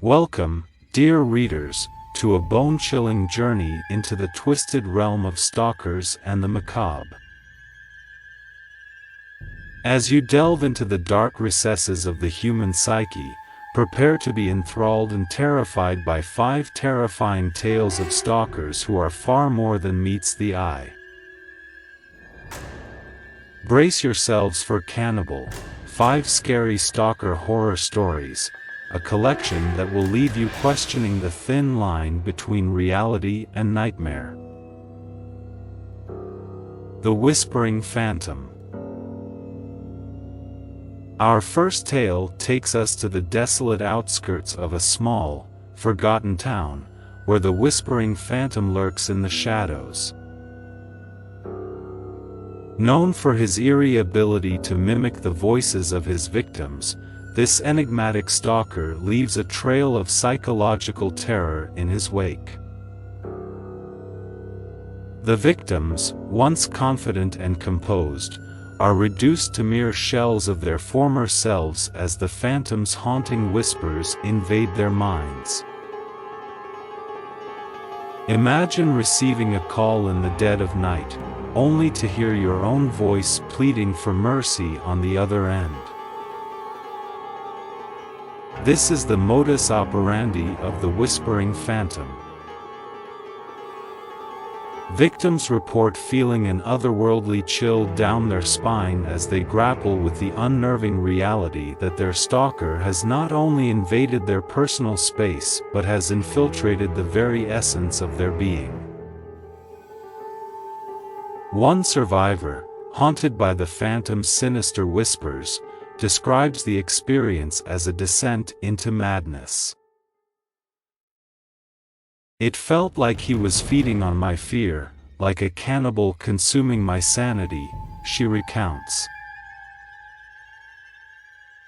Welcome, dear readers, to a bone-chilling journey into the twisted realm of stalkers and the macabre. As you delve into the dark recesses of the human psyche, prepare to be enthralled and terrified by 5 terrifying tales of stalkers who are far more than meets the eye. Brace yourselves for Cannibal, 5 scary stalker horror stories, a collection that will leave you questioning the thin line between reality and nightmare. The Whispering Phantom. Our first tale takes us to the desolate outskirts of a small, forgotten town, where the Whispering Phantom lurks in the shadows. Known for his eerie ability to mimic the voices of his victims, this enigmatic stalker leaves a trail of psychological terror in his wake. The victims, once confident and composed, are reduced to mere shells of their former selves as the phantom's haunting whispers invade their minds. Imagine receiving a call in the dead of night, only to hear your own voice pleading for mercy on the other end. This is the modus operandi of the Whispering Phantom. Victims report feeling an otherworldly chill down their spine as they grapple with the unnerving reality that their stalker has not only invaded their personal space but has infiltrated the very essence of their being. One survivor, haunted by the phantom's sinister whispers, describes the experience as a descent into madness. "It felt like he was feeding on my fear, like a cannibal consuming my sanity," she recounts.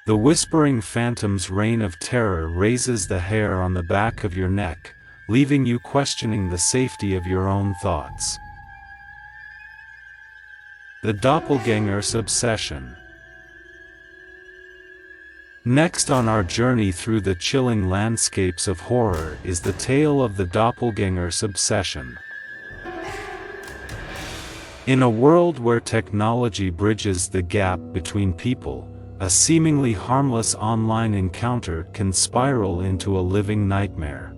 The Whispering Phantom's reign of terror raises the hair on the back of your neck, leaving you questioning the safety of your own thoughts. The Doppelganger's Obsession. Next on our journey through the chilling landscapes of horror is the tale of the Doppelganger's Obsession. In a world where technology bridges the gap between people, a seemingly harmless online encounter can spiral into a living nightmare.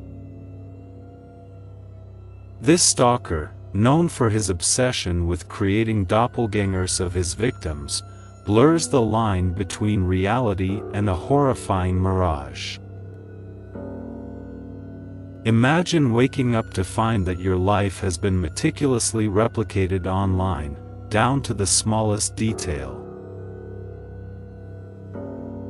This stalker, known for his obsession with creating doppelgangers of his victims, blurs the line between reality and a horrifying mirage. Imagine waking up to find that your life has been meticulously replicated online, down to the smallest detail.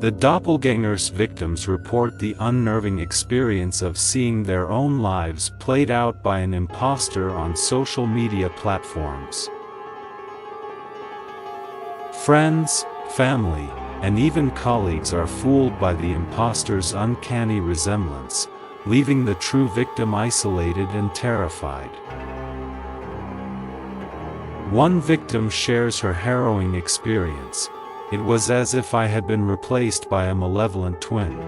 The doppelganger's victims report the unnerving experience of seeing their own lives played out by an imposter on social media platforms. Friends, family, and even colleagues are fooled by the imposter's uncanny resemblance, leaving the true victim isolated and terrified. One victim shares her harrowing experience. "It was as if I had been replaced by a malevolent twin.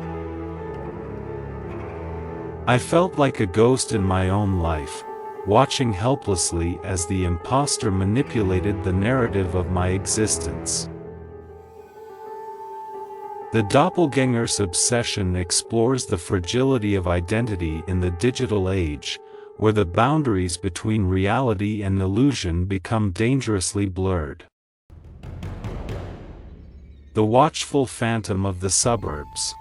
I felt like a ghost in my own life, watching helplessly as the imposter manipulated the narrative of my existence." The Doppelganger's Obsession explores the fragility of identity in the digital age, where the boundaries between reality and illusion become dangerously blurred. The Watchful Phantom of the Suburbs.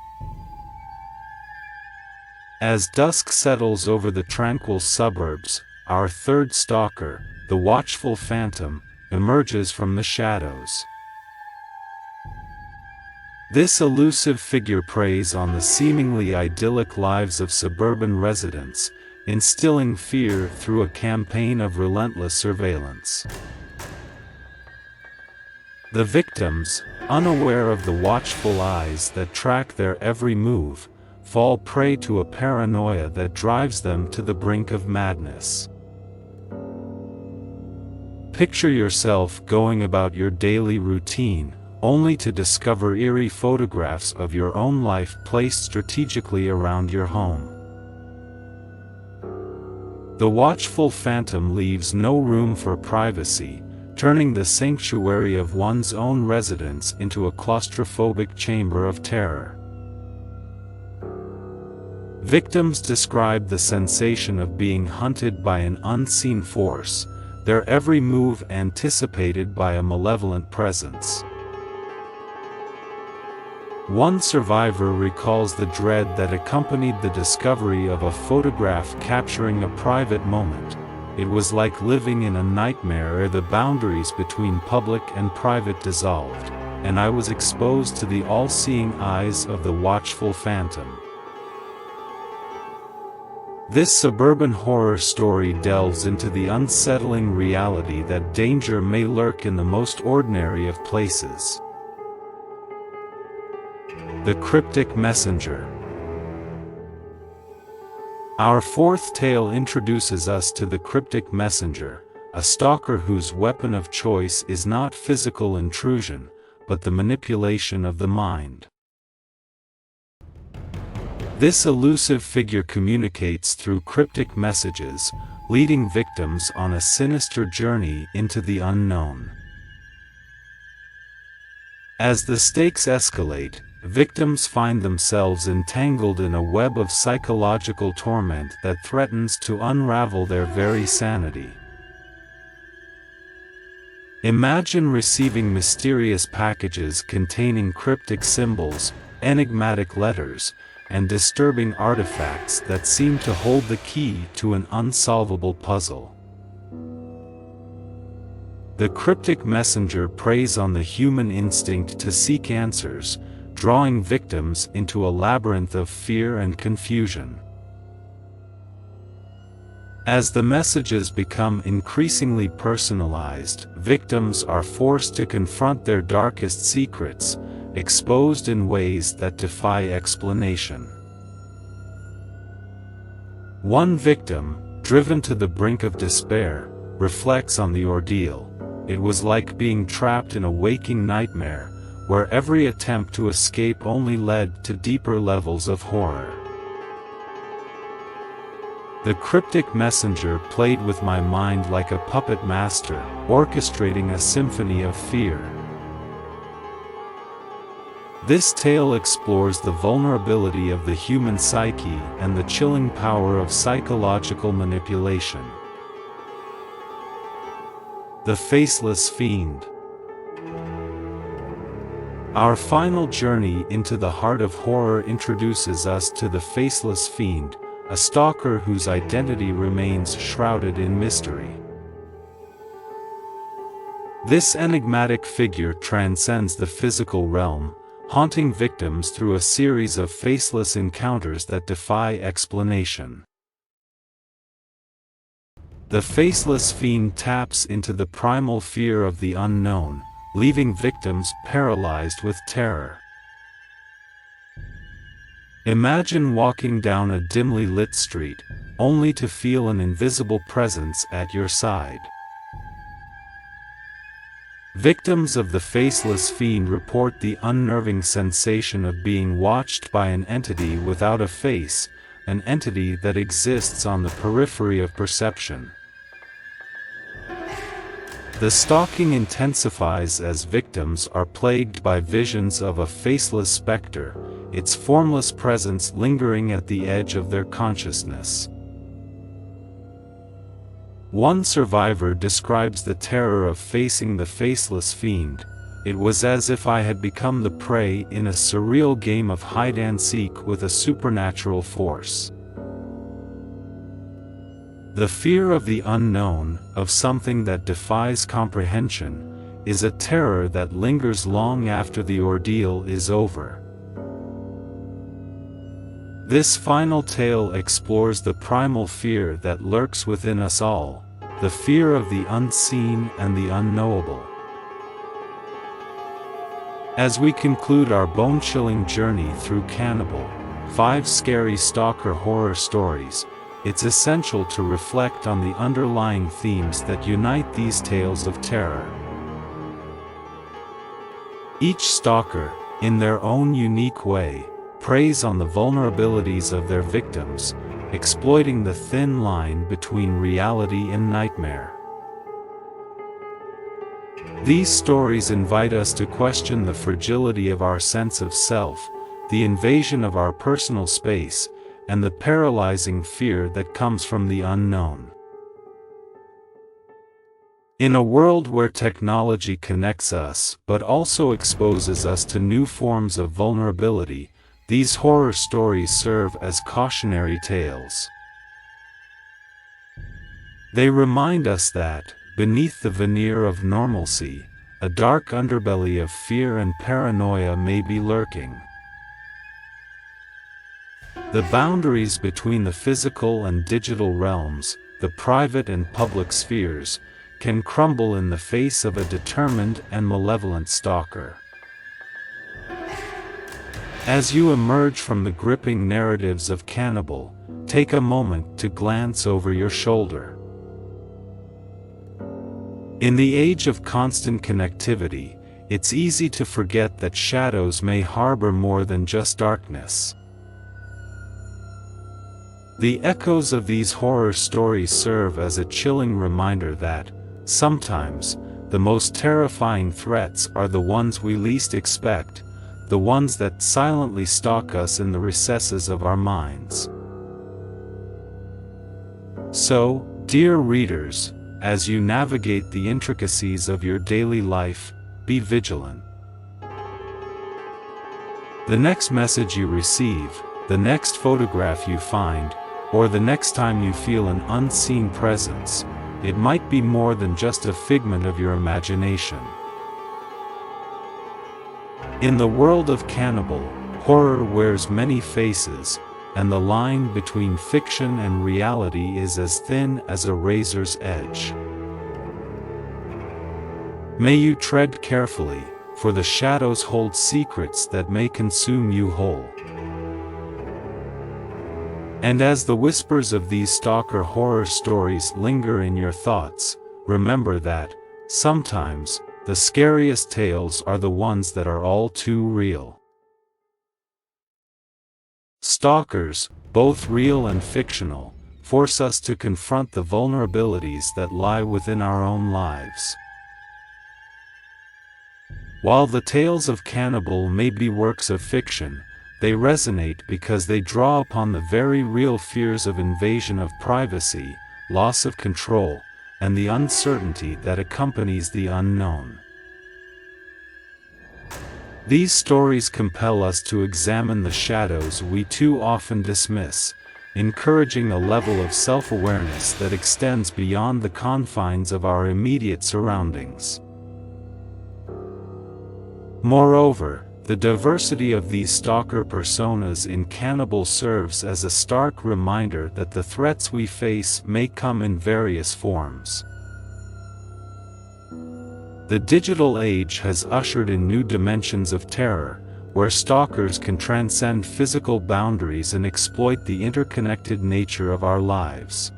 As dusk settles over the tranquil suburbs, our third stalker, the Watchful Phantom, emerges from the shadows. This elusive figure preys on the seemingly idyllic lives of suburban residents, instilling fear through a campaign of relentless surveillance. The victims, unaware of the watchful eyes that track their every move, fall prey to a paranoia that drives them to the brink of madness. Picture yourself going about your daily routine, only to discover eerie photographs of your own life placed strategically around your home. The watchful phantom leaves no room for privacy, turning the sanctuary of one's own residence into a claustrophobic chamber of terror. Victims describe the sensation of being hunted by an unseen force, their every move anticipated by a malevolent presence. One survivor recalls the dread that accompanied the discovery of a photograph capturing a private moment. It was like living in a nightmare where the boundaries between public and private dissolved, and I was exposed to the all-seeing eyes of the watchful phantom. This suburban horror story delves into the unsettling reality that danger may lurk in the most ordinary of places. The Cryptic Messenger. Our fourth tale introduces us to the Cryptic Messenger, a stalker whose weapon of choice is not physical intrusion, but the manipulation of the mind. This elusive figure communicates through cryptic messages, leading victims on a sinister journey into the unknown. As the stakes escalate, victims find themselves entangled in a web of psychological torment that threatens to unravel their very sanity. Imagine receiving mysterious packages containing cryptic symbols, enigmatic letters, and disturbing artifacts that seem to hold the key to an unsolvable puzzle. The cryptic messenger preys on the human instinct to seek answers, drawing victims into a labyrinth of fear and confusion. As the messages become increasingly personalized, victims are forced to confront their darkest secrets, exposed in ways that defy explanation. One victim, driven to the brink of despair, reflects on the ordeal. It was like being trapped in a waking nightmare, where every attempt to escape only led to deeper levels of horror. The cryptic messenger played with my mind like a puppet master, orchestrating a symphony of fear. This tale explores the vulnerability of the human psyche and the chilling power of psychological manipulation. The Faceless Fiend. Our final journey into the heart of horror introduces us to the Faceless Fiend, a stalker whose identity remains shrouded in mystery. This enigmatic figure transcends the physical realm, haunting victims through a series of faceless encounters that defy explanation. The Faceless Fiend taps into the primal fear of the unknown, leaving victims paralyzed with terror. Imagine walking down a dimly lit street, only to feel an invisible presence at your side. Victims of the Faceless Fiend report the unnerving sensation of being watched by an entity without a face, an entity that exists on the periphery of perception. The stalking intensifies as victims are plagued by visions of a faceless specter, its formless presence lingering at the edge of their consciousness. One survivor describes the terror of facing the Faceless Fiend. It was as if I had become the prey in a surreal game of hide-and-seek with a supernatural force. The fear of the unknown, of something that defies comprehension, is a terror that lingers long after the ordeal is over. This final tale explores the primal fear that lurks within us all, the fear of the unseen and the unknowable. As we conclude our bone-chilling journey through Cannibal, 5 scary stalker horror stories, it's essential to reflect on the underlying themes that unite these tales of terror. Each stalker, in their own unique way, preys on the vulnerabilities of their victims, exploiting the thin line between reality and nightmare. These stories invite us to question the fragility of our sense of self, the invasion of our personal space, and the paralyzing fear that comes from the unknown. In a world where technology connects us but also exposes us to new forms of vulnerability, these horror stories serve as cautionary tales. They remind us that, beneath the veneer of normalcy, a dark underbelly of fear and paranoia may be lurking. The boundaries between the physical and digital realms, the private and public spheres, can crumble in the face of a determined and malevolent stalker. As you emerge from the gripping narratives of Cannibal, take a moment to glance over your shoulder. In the age of constant connectivity, it's easy to forget that shadows may harbor more than just darkness. The echoes of these horror stories serve as a chilling reminder that, sometimes, the most terrifying threats are the ones we least expect, the ones that silently stalk us in the recesses of our minds. So, dear readers, as you navigate the intricacies of your daily life, be vigilant. The next message you receive, the next photograph you find, or the next time you feel an unseen presence, it might be more than just a figment of your imagination. In the world of Cannibal, horror wears many faces, and the line between fiction and reality is as thin as a razor's edge. May you tread carefully, for the shadows hold secrets that may consume you whole. And as the whispers of these stalker horror stories linger in your thoughts, remember that, sometimes, the scariest tales are the ones that are all too real. Stalkers, both real and fictional, force us to confront the vulnerabilities that lie within our own lives. While the tales of Cannibal may be works of fiction, they resonate because they draw upon the very real fears of invasion of privacy, loss of control, and the uncertainty that accompanies the unknown. These stories compel us to examine the shadows we too often dismiss, encouraging a level of self-awareness that extends beyond the confines of our immediate surroundings. Moreover, the diversity of these stalker personas in Cannibal serves as a stark reminder that the threats we face may come in various forms. The digital age has ushered in new dimensions of terror, where stalkers can transcend physical boundaries and exploit the interconnected nature of our lives.